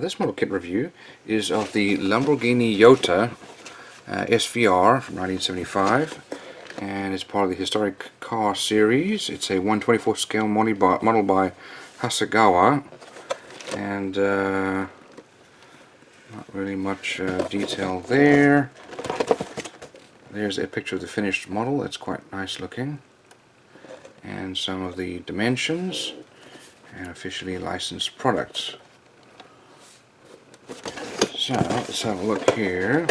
This model kit review is of the Lamborghini Jota SVR from 1975, and it's part of the historic car series. It's a 1/24 scale model by Hasegawa, and not really much detail there. There's a picture of the finished model. It's quite nice looking, and some of the dimensions and officially licensed products. So let's have a look here.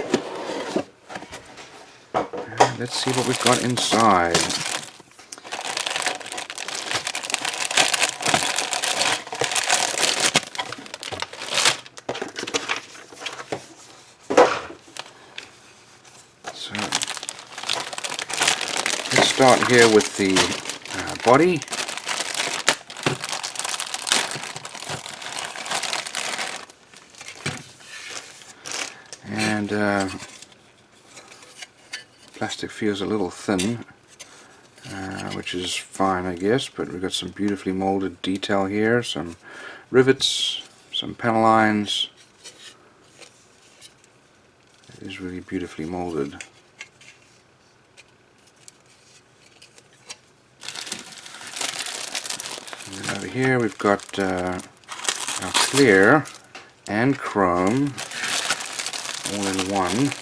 And let's see what we've got inside. So let's start here with the body. And plastic feels a little thin, which is fine, I guess, but we've got some beautifully molded detail here, some rivets, some panel lines. It is really beautifully molded. And then over here we've got our clear and chrome all in one,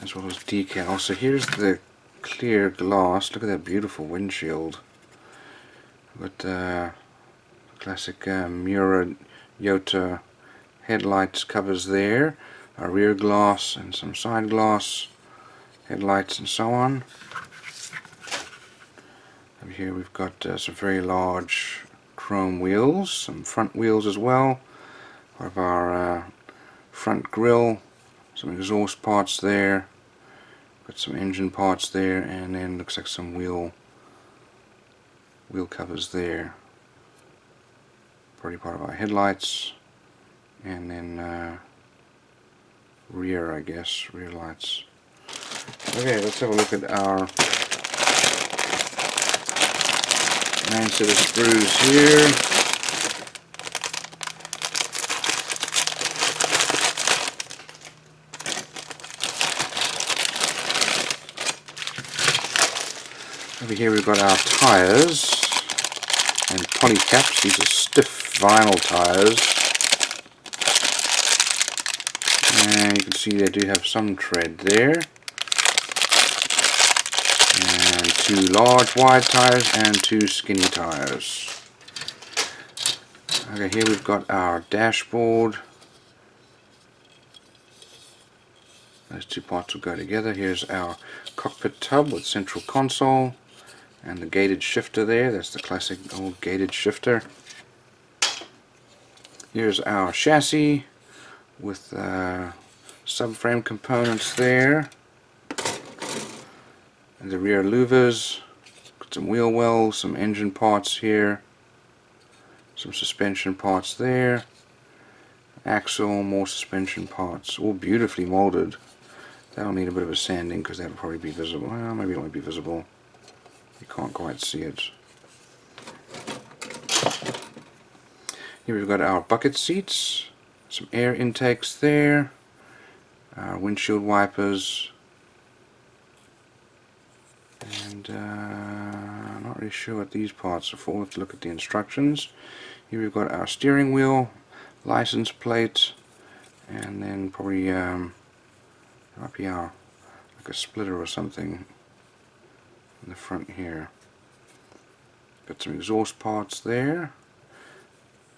as well as decals. So here's the clear glass. Look at that beautiful windshield. With classic Miura Jota headlights covers there, a rear glass and some side glass, headlights and so on. Over here we've got some very large chrome wheels, some front wheels as well. Of our front grille, some exhaust parts there, got some engine parts there, and then looks like some wheel covers there. Probably part of our headlights, and then rear, I guess, rear lights. Okay, let's have a look at our main set of screws here. Over here we've got our tyres and poly caps. These are stiff vinyl tyres, and you can see they do have some tread there. And two large wide tyres and two skinny tyres. Okay, here we've got our dashboard. Those two parts will go together. Here's our cockpit tub with central console and the gated shifter there. That's the classic old gated shifter. Here's our chassis with subframe components there, and the rear louvers. Got some wheel wells, some engine parts here, some suspension parts there, axle, more suspension parts, all beautifully molded. That'll need a bit of a sanding because that'll probably be visible. Well, maybe it won't be visible. You can't quite see it. Here we've got our bucket seats, some air intakes there, our windshield wipers, and I'm not really sure what these parts are for. We'll have to look at the instructions. Here we've got our steering wheel, license plate, and then probably might be our like a splitter or something in the front here. Got some exhaust parts there.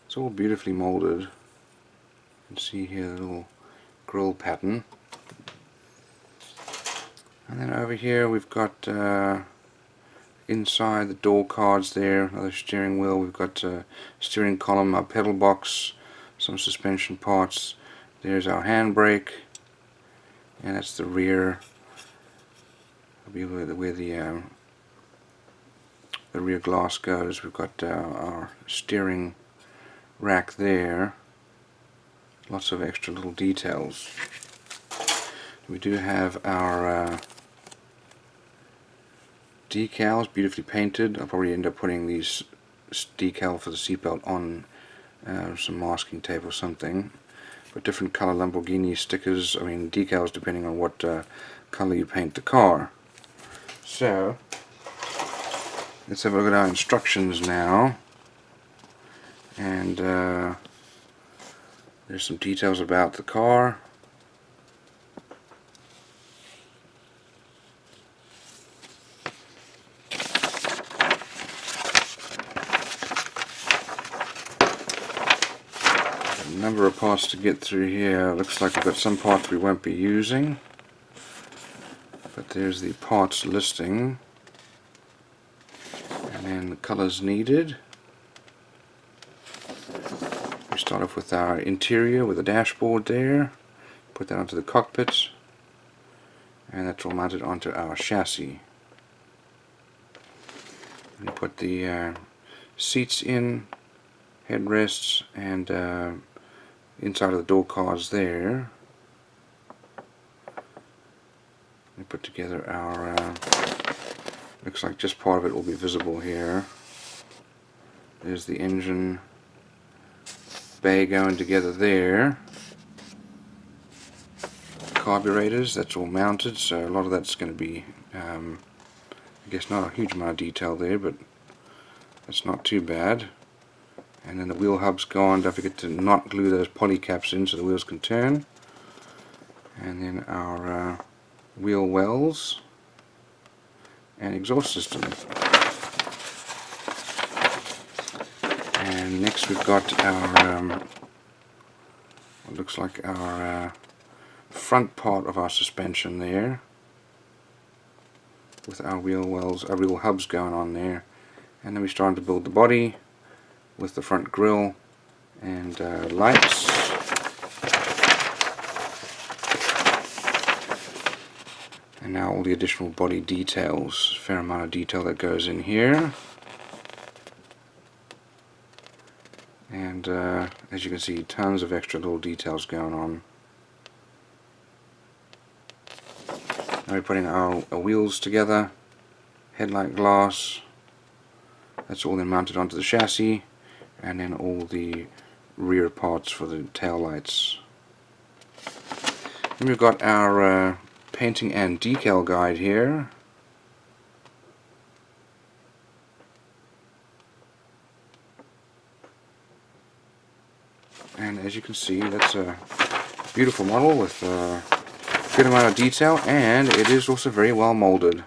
It's all beautifully molded. You can see here the little grill pattern. And then over here we've got inside the door cards there, another steering wheel. We've got a steering column, our pedal box, some suspension parts. There's our handbrake, and that's the rear. That'll be where the rear glass goes. We've got our steering rack there. Lots of extra little details. We do have our decals, beautifully painted. I'll probably end up putting these decal for the seatbelt on some masking tape or something. But different color Lamborghini stickers, I mean decals, depending on what color you paint the car. So let's have a look at our instructions now. And there's some details about the car. A number of parts to get through here. Looks like we've got some parts we won't be using, but there's the parts listing, and then the colors needed. We start off with our interior with a dashboard there, put that onto the cockpit, and that's all mounted onto our chassis. And put the seats in, headrests, and inside of the door cards there. We put together our looks like just part of it will be visible here. There's the engine bay going together there. Carburetors, that's all mounted, so a lot of that's going to be I guess not a huge amount of detail there, but that's not too bad. And then the wheel hubs gone. Don't forget to not glue those poly caps in so the wheels can turn. And then our wheel wells and exhaust system. And next we've got our what looks like our front part of our suspension there, with our wheel wells, our wheel hubs going on there. And then we're starting to build the body with the front grille and lights. And now all the additional body details. Fair amount of detail that goes in here. And as you can see, tons of extra little details going on. Now we're putting our wheels together, headlight glass. That's all then mounted onto the chassis, and then all the rear parts for the tail lights. Then we've got our painting and decal guide here. And as you can see, that's a beautiful model with a good amount of detail, and it is also very well molded.